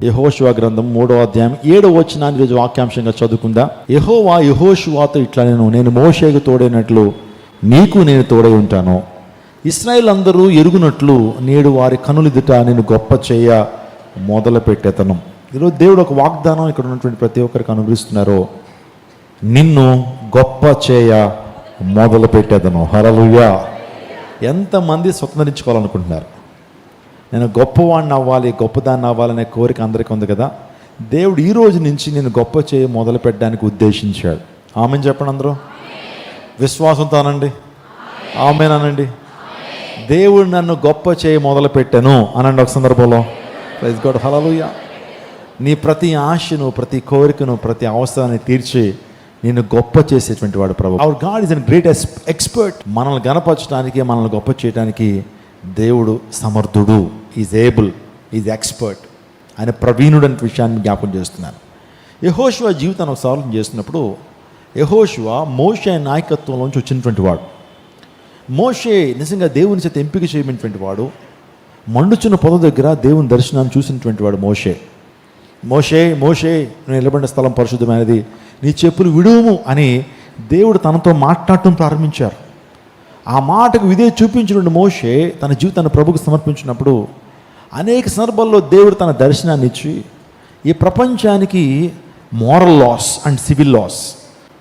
యెహోషువ గ్రంథం 3వ అధ్యాయం 7వ వచనాన్ని ఈరోజు వాక్యాంశంగా చదువుకుందా. యెహోవా యెహోషువతో ఇట్లా నేను మోషేకు తోడైనట్లు నీకు నేను తోడై ఉంటాను. ఇశ్రాయేలు అందరూ ఎరుగునట్లు నేడు వారి కనులెదుట నేను గొప్ప చేయ మొదలు పెట్టేతను. ఈరోజు దేవుడు ఒక వాగ్దానం ఇక్కడ ఉన్నటువంటి ప్రతి ఒక్కరికి అనుగ్రహిస్తున్నారు. నిన్ను గొప్ప చేయ మొదలు పెట్టేదను. హల్లెలూయా. ఎంతమంది స్వతంత్రించుకోవాలనుకుంటున్నారు? నేను గొప్పవాడిని అవ్వాలి, గొప్పదాన్ని అవ్వాలనే కోరిక అందరికీ ఉంది కదా. దేవుడు ఈ రోజు నుంచి నేను గొప్ప చేయ మొదలు పెట్టడానికి ఉద్దేశించాడు. ఆమెన్ చెప్పండి అందరూ. విశ్వాసంతో అనండి, ఆమెన్ అనండి. దేవుడు నన్ను గొప్ప చేయ మొదలు పెట్టాను అనండి ఒక సందర్భంలో. Praise God. హల్లెలూయా. నీ ప్రతి ఆశను, ప్రతి కోరికను, ప్రతి అవసరాన్ని తీర్చి నేను గొప్ప చేసేటువంటి వాడు ప్రభు. Our God is an great expert. మనల్ని గణపరచడానికి, మనల్ని గొప్ప చేయడానికి దేవుడు సమర్థుడు. Is able, is expert. ఆయన ప్రవీణుడు అనే విషయాన్ని జ్ఞాపకం చేస్తున్నాను. యెహోషువ జీవితాన్ని ఒకసారి చేస్తున్నప్పుడు యెహోషువ మోషే నాయకత్వంలోంచి వచ్చినటువంటి వాడు. మోషే నిజంగా దేవుని చేత ఎంపిక చేయబడినటువంటి వాడు. మండుచున్న పొద దగ్గర దేవుని దర్శనాన్ని చూసినటువంటి వాడు మోషే. మోషే మోషే నేను నిలబడిన స్థలం పరిశుద్ధమైనది, నీ చెప్పులు విడువుము అని దేవుడు తనతో మాట్లాడటం ప్రారంభించారు. ఆ మాటకు విధేయత చూపించినటువంటి మోషే తన జీవితాన్ని ప్రభుకు సమర్పించినప్పుడు అనేక సందర్భాల్లో దేవుడు తన దర్శనాన్ని ఇచ్చి ఈ ప్రపంచానికి moral laws and civil laws,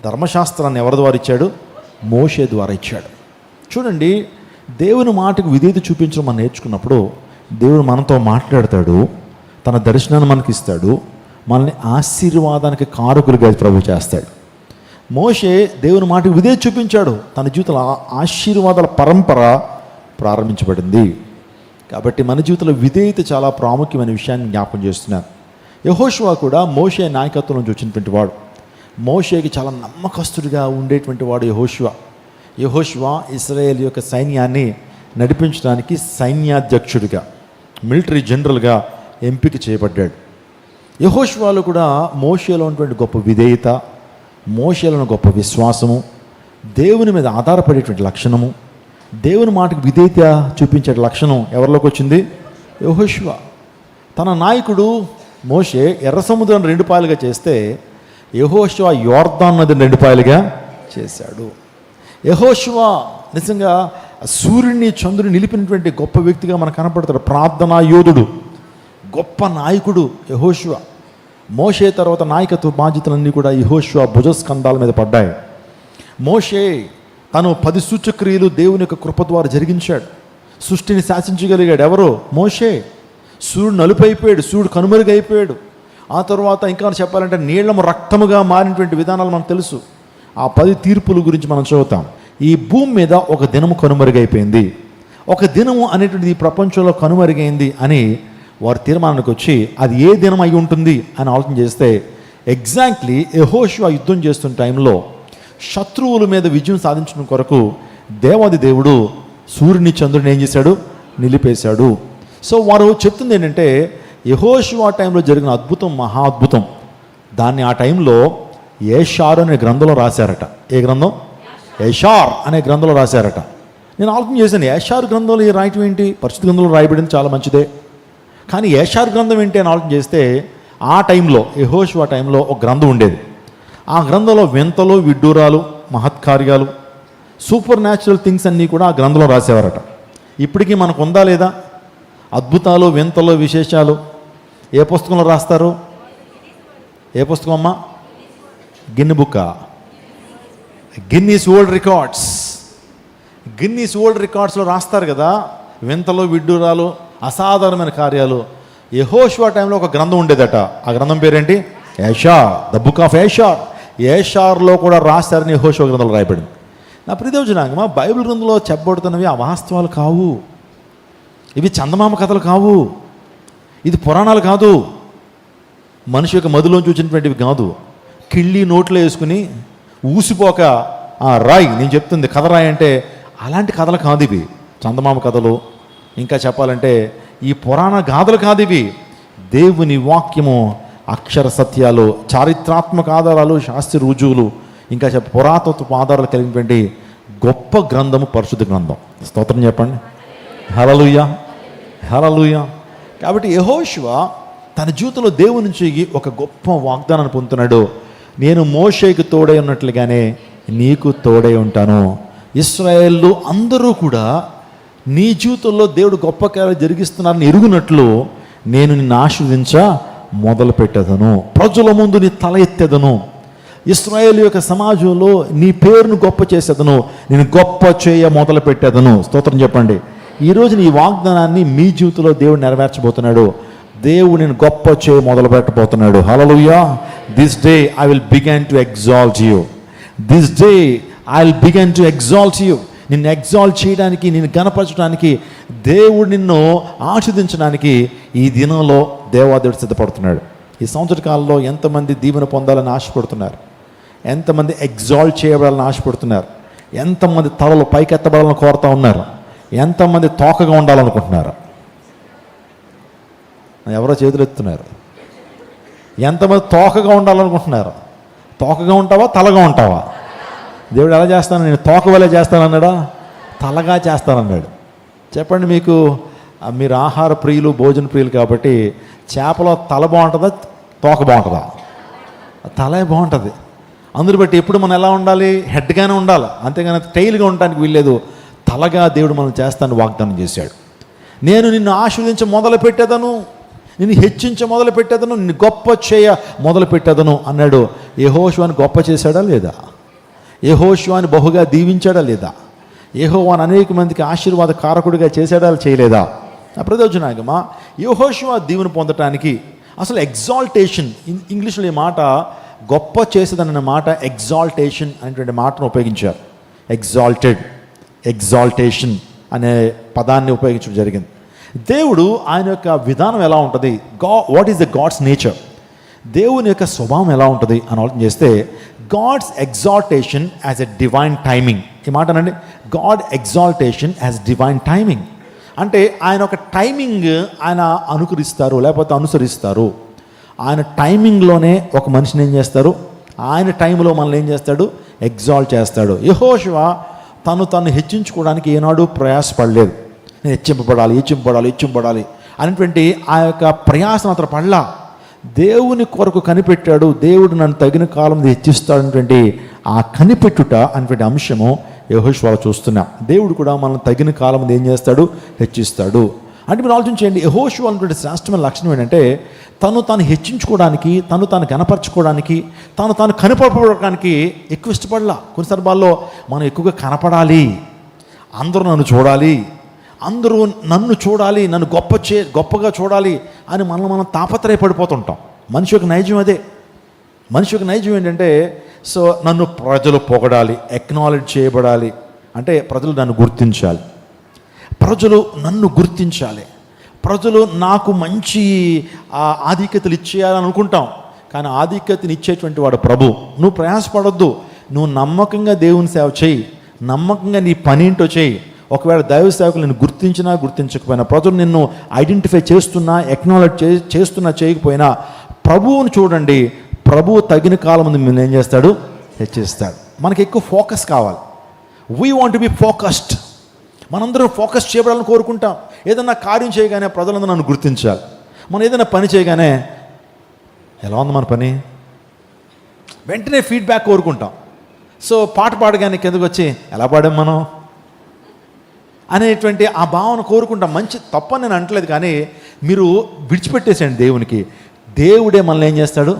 ధర్మశాస్త్రాన్ని ఎవరి ద్వారా ఇచ్చాడు? మోషే ద్వారా ఇచ్చాడు. చూడండి, దేవుని మాటకు విధేయత చూపించడం మనం నేర్చుకున్నప్పుడు దేవుడు మనతో మాట్లాడతాడు, తన దర్శనాన్ని మనకి ఇస్తాడు, మనల్ని ఆశీర్వాదానికి కారకులుగా ప్రభు చేస్తాడు. మోషే దేవుని మాటకు విధేయత చూపించాడు, తన జీవితంలో ఆశీర్వాదాల పరంపర ప్రారంభించబడింది. కాబట్టి మన జీవితంలో విధేయత చాలా ప్రాముఖ్యమైన విషయాన్ని జ్ఞాపకం చేస్తున్నాను. యెహోషువ కూడా మోషే నాయకత్వం నుంచి వచ్చినటువంటి వాడు. మోషేకి చాలా నమ్మకస్తుడిగా ఉండేటువంటి వాడు యెహోషువ. యెహోషువ ఇశ్రాయేల్ యొక్క సైన్యాన్ని నడిపించడానికి సైన్యాధ్యక్షుడిగా, మిలిటరీ జనరల్గా ఎంపిక చేయబడ్డాడు. యెహోషువలో కూడా మోషేలో ఉన్నటువంటి గొప్ప విధేయత, మోషేలో గొప్ప విశ్వాసము, దేవుని మీద ఆధారపడేటువంటి లక్షణము, దేవుని మాటకు విధేయత చూపించే లక్షణం ఎవరిలోకి వచ్చింది? యెహోషువ. తన నాయకుడు మోషే ఎర్ర సముద్రాన్ని 2 పాయలుగా చేస్తే యెహోషువ యోర్దాను నదిని 2 పాయలుగా చేశాడు. యెహోషువ నిజంగా సూర్యుని చంద్రుని నిలిపినటువంటి గొప్ప వ్యక్తిగా మనకు కనపడతాడు. ప్రార్థనా యోధుడు, గొప్ప నాయకుడు యెహోషువ. మోషే తర్వాత నాయకత్వ బాధ్యతలన్నీ కూడా యెహోషువ భుజస్కంధాల మీద పడ్డాయి. మోషే తను 10 సూచక్రియలు దేవుని యొక్క కృప ద్వారా జరిగించాడు. సృష్టిని శాసించగలిగాడు. ఎవరు? మోషే. సూర్యుడు నలుపైపోయాడు, సూర్యుడు కనుమరుగైపోయాడు. ఆ తర్వాత ఇంకా చెప్పాలంటే నీళ్లము రక్తముగా మారినటువంటి విధానాలు మనకు తెలుసు. ఆ 10 తీర్పుల గురించి మనం చదువుతాం. ఈ భూమి మీద ఒక దినము కనుమరుగైపోయింది, ఒక దినము అనేటువంటిది ఈ ప్రపంచంలో కనుమరుగైంది అని వారు తీర్మానానికి వచ్చి అది ఏ దినం అయి ఉంటుంది అని ఆలోచన చేస్తే ఎగ్జాక్ట్లీ యెహోషువ యుద్ధం చేస్తున్న టైంలో శత్రువుల మీద విజయం సాధించడం కొరకు దేవాది దేవుడు సూర్యుని చంద్రుని ఏం చేశాడు? నిలిపేశాడు. సో వారు చెప్తుంది ఏంటంటే యెహోషువ టైంలో జరిగిన అద్భుతం, మహా అద్భుతం. దాన్ని ఆ టైంలో ఏషారు అనే గ్రంథంలో రాశారట. ఏ గ్రంథం? ఏషార్ అనే గ్రంథంలో రాశారట. నేను ఆలోచన చేశాను, ఏషార్ గ్రంథంలో రాయటం ఏంటి? పరిశుద్ధ గ్రంథంలో రాయబడింది, చాలా మంచిదే. కానీ ఏషార్ గ్రంథం ఏంటి అని ఆలోచన చేస్తే ఆ టైంలో యెహోషువ టైంలో ఒక గ్రంథం ఉండేది. ఆ గ్రంథంలో వింతలు, విడ్డూరాలు, మహత్కార్యాలు, సూపర్ న్యాచురల్ థింగ్స్ అన్నీ కూడా ఆ గ్రంథంలో రాసేవారట. ఇప్పటికీ మనకు ఉందా లేదా? అద్భుతాలు, వింతలు, విశేషాలు ఏ పుస్తకంలో రాస్తారు? ఏ పుస్తకం అమ్మా? గిన్ని బుక్క, Guinness world records. Guinness world రికార్డ్స్లో రాస్తారు కదా వింతలు, విడ్డూరాలు, అసాధారణమైన కార్యాలు. యెహోషువ టైంలో ఒక గ్రంథం ఉండేదట. ఆ గ్రంథం పేరేంటి? ఏషార్, ద బుక్ ఆఫ్ ఏషార్. ఏషార్లో కూడా రాశారని యెహోషువ గ్రంథంలో రాయబడింది. నా ప్రియదేవజనాంగమా, బైబిల్ గ్రంథంలో చెప్పబడుతున్నవి అవాస్తవాలు కావు, ఇవి చందమామ కథలు కావు, ఇది పురాణాలు కాదు, మనిషి యొక్క మదిలోంచి వచ్చినటువంటివి కాదు. కిళ్ళి నోట్లో వేసుకుని ఊసిపోక రాయి, నేను చెప్తుంది కథ రాయి అంటే అలాంటి కథలు కాదు ఇవి. చందమామ కథలు, ఇంకా చెప్పాలంటే ఈ పురాణ గాథలు కాదు ఇవి. దేవుని వాక్యము, అక్షర సత్యాలు, చారిత్రాత్మక ఆధారాలు, శాస్త్రీయ రుజువులు, ఇంకా పురాతత్వ ఆధారాలు కలిగినటువంటి గొప్ప గ్రంథము పరిశుద్ధ గ్రంథం. స్తోత్రం చెప్పండి. హల్లెలూయా, హల్లెలూయా. కాబట్టి యెహోషువ తన జీవితంలో దేవుని నుంచి ఒక గొప్ప వాగ్దానాన్ని పొందుతున్నాడు. నేను మోషేకి తోడై ఉన్నట్లుగానే నీకు తోడై ఉంటాను. ఇశ్రాయేలు అందరూ కూడా నీ జీవితంలో దేవుడు గొప్ప కార్యాలు జరిగిస్తున్నారని ఎరుగునట్లు నేను నిన్ను ఆశీర్వదించ మొదలు పెట్టేదను, ప్రజల ముందు నీ తల ఎత్తేదను, ఇశ్రాయేలు యొక్క సమాజంలో నీ పేరును గొప్ప చేసేదను, నేను గొప్ప చేయ మొదలు పెట్టేదను. స్తోత్రం చెప్పండి. ఈరోజు నీ వాగ్దానాన్ని మీ జీవితంలో దేవుడు నెరవేర్చబోతున్నాడు. దేవుడు నేను గొప్ప చేయ మొదలు పెట్టబోతున్నాడు. Hallelujah. This day I will begin to exalt you. This day I will begin to exalt you. నిన్ను ఎగ్జాల్ట్ చేయడానికి, నిన్ను గణపరచడానికి, దేవుడు నిన్ను ఆశీర్వదించడానికి ఈ దినంలో దేవాదేవుడు సిద్ధపడుతున్నాడు. ఈ సంవత్సర కాలంలో ఎంతమంది దీవెన పొందాలని ఆశపడుతున్నారు, ఎంతమంది ఎగ్జాల్ట్ చేయబడాలని ఆశపడుతున్నారు, ఎంతమంది తలలు పైకెత్తబడాలని కోరుతూ ఉన్నారు, ఎంతమంది తోకగా ఉండాలనుకుంటున్నారు. ఎవరో చేతులు ఎత్తున్నారు. ఎంతమంది తోకగా ఉండాలనుకుంటున్నారు? తోకగా ఉంటావా, తలగా ఉంటావా? దేవుడు ఎలా చేస్తాను, నేను తోక వలె చేస్తానన్నాడా, తలగా చేస్తానన్నాడు. చెప్పండి, మీరు ఆహార ప్రియులు, భోజన ప్రియులు కాబట్టి చేపలో తల బాగుంటుందా, తోక బాగుంటుందా? తలే బాగుంటుంది. అందుని బట్టి ఎప్పుడు మనం ఎలా ఉండాలి? హెడ్గానే ఉండాలి, అంతేగాని టైల్గా ఉండడానికి వీల్లేదు. తలగా దేవుడు మనం చేస్తానని వాగ్దానం చేశాడు. నేను నిన్ను ఆశీర్వదించ మొదలు పెట్టేదను, నిన్ను హెచ్చించ మొదలు పెట్టేదను, నిన్ను గొప్ప చేయ మొదలు పెట్టేదను అన్నాడు. యెహోషువని గొప్ప చేశాడా లేదా? యెహోషువని బహుగా దీవించాడా లేదా? యెహోవాను అనేక మందికి ఆశీర్వాద కారకుడిగా చేశాడా చేయలేదా? నా ప్రయోజనాగమా, యెహోషువ దీవెన పొందటానికి అసలు ఎగ్జాల్టేషన్, ఇంగ్లీష్లో ఈ మాట గొప్ప చేసేదన్న మాట ఎగ్జాల్టేషన్ అనేటువంటి మాటను ఉపయోగించారు. ఎగ్జాల్టేషన్ అనే పదాన్ని ఉపయోగించడం జరిగింది. దేవుడు ఆయన యొక్క విధానం ఎలా ఉంటుంది, what is the God's nature, దేవుని యొక్క స్వభావం ఎలా ఉంటుంది అని ఆలోచన చేస్తే, God's exaltation as a divine timing. ఈ మాట అనండి, God exaltation as divine timing. అంటే ఆయన ఒక టైమింగ్ ఆయన అనుకరిస్తారు, లేకపోతే అనుసరిస్తారు. ఆయన టైమింగ్లోనే ఒక మనిషిని ఏం చేస్తారు, ఆయన టైంలో మనల్ని ఏం చేస్తాడు, ఎగ్జాల్ట్ చేస్తాడు. యెహోషువ తను హెచ్చించుకోవడానికి ఏనాడు ప్రయాసపడలేదు. నేను హెచ్చింపబడాలి అనేటువంటి ఆ యొక్క ప్రయాసం అతను పడలా. దేవుని కొరకు కనిపెట్టాడు. దేవుడు నన్ను తగిన కాలం హెచ్చిస్తాడనేటువంటి ఆ కనిపెట్టుట అనేటువంటి అంశము యెహోషువలో చూస్తున్నాం. దేవుడు కూడా మనల్ని తగిన కాలం ఏం చేస్తాడు, హెచ్చిస్తాడు. అంటే మీరు ఆలోచించండి, యెహోషువ అనేటువంటి శ్రేష్టమైన లక్షణం ఏంటంటే తాను హెచ్చించుకోవడానికి, తాను కనపరచుకోవడానికి, తాను కనపడడానికి ఎక్కువ ఇష్టపడలా. కొన్ని సందర్భాల్లో మనం ఎక్కువగా కనపడాలి, అందరూ నన్ను చూడాలి, అందరూ నన్ను చూడాలి, నన్ను గొప్పగా చూడాలి అని మనం తాపత్రయపడిపోతుంటాం. మనిషి యొక్క నైజం అదే. మనిషి యొక్క నైజం ఏంటంటే, సో నన్ను ప్రజలు పొగడాలి, ఎక్నాలెడ్జ్ చేయబడాలి, అంటే ప్రజలు నన్ను గుర్తించాలి, ప్రజలు నాకు మంచి ఆధిక్యతలు ఇచ్చేయాలని అనుకుంటాం. కానీ ఆధిక్యతను ఇచ్చేటువంటి వాడు ప్రభు. నువ్వు ప్రయాసపడొద్దు, నువ్వు నమ్మకంగా దేవుని సేవ చేయి, నమ్మకంగా నీ పని ఏంటో చేయి. ఒకవేళ దైవ సేవకులు నిన్ను గుర్తించినా గుర్తించకపోయినా, ప్రజలు నిన్ను ఐడెంటిఫై చేస్తున్నా, ఎక్నాలెడ్జ్ చేస్తున్నా చేయకపోయినా, ప్రభువును చూడండి. ప్రభువు తగిన కాలం ముందు మిమ్మల్ని ఏం చేస్తాడు, హెచ్చిస్తాడు. మనకి ఎక్కువ ఫోకస్ కావాలి. We want to be focused. మనందరం ఫోకస్ చేయబడాలని కోరుకుంటాం. ఏదైనా కార్యం చేయగానే ప్రజలందరూ నన్ను గుర్తించాలి. మనం ఏదైనా పని చేయగానే ఎలా ఉంది మన పని, వెంటనే ఫీడ్బ్యాక్ కోరుకుంటాం. సో పాట పాడగానే కిందకు వచ్చి ఎలా పాడాం మనం అనేటువంటి ఆ భావన కోరుకుంటాం. మంచి తప్పని నేను అంటలేదు, కానీ మీరు విడిచిపెట్టేసేయండి దేవునికి. దేవుడే మనల్ని ఏం చేస్తాడు,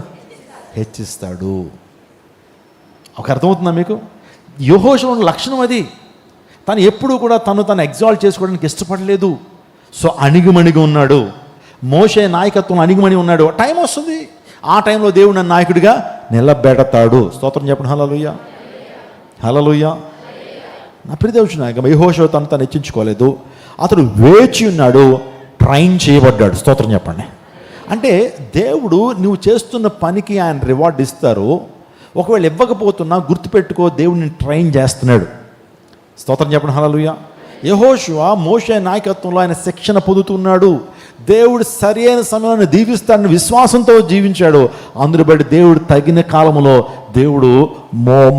హెచ్చిస్తాడు. ఒక అర్థమవుతుందా మీకు? యెహోషువ లక్షణం అది. తను ఎప్పుడూ కూడా తను ఎగ్జాల్ట్ చేసుకోవడానికి ఇష్టపడలేదు. సో అణిగిమణిగి ఉన్నాడు. మోషే నాయకత్వం అణిగిమణి ఉన్నాడు. టైం వస్తుంది, ఆ టైంలో దేవుడు నన్ను నాయకుడిగా నిలబెడతాడు. స్తోత్రం చెప్పండి. హల్లెలూయా, హల్లెలూయా. నా ప్రియదేవుని నాయక యెహోషువ తను హెచ్చించుకోలేదు. అతడు వేచి ఉన్నాడు, ట్రైన్ చేయబడ్డాడు. స్తోత్రం చెప్పండి. అంటే దేవుడు నువ్వు చేస్తున్న పనికి ఆయన రివార్డ్ ఇస్తారు. ఒకవేళ ఇవ్వకపోతున్నా గుర్తుపెట్టుకో, దేవుడిని ట్రైన్ చేస్తున్నాడు. స్తోత్రం చెప్పండి. హల్లెలూయా. యెహోషువ మోషే నాయకత్వంలో ఆయన శిక్షణ పొందుతున్నాడు. దేవుడు సరి అయిన సమయంలో దీవిస్తాడని విశ్వాసంతో జీవించాడు. అందుని బట్టి దేవుడు తగిన కాలంలో దేవుడు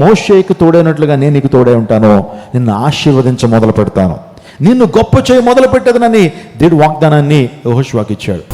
మోషేకి తోడైనట్లుగా నేను నీకు తోడై ఉంటాను, నిన్ను ఆశీర్వదించ మొదలు పెడతాను, నిన్ను గొప్ప చేయ మొదలు పెట్టేదనని దేవుడు వాగ్దానాన్ని యెహోషువకి ఇచ్చాడు.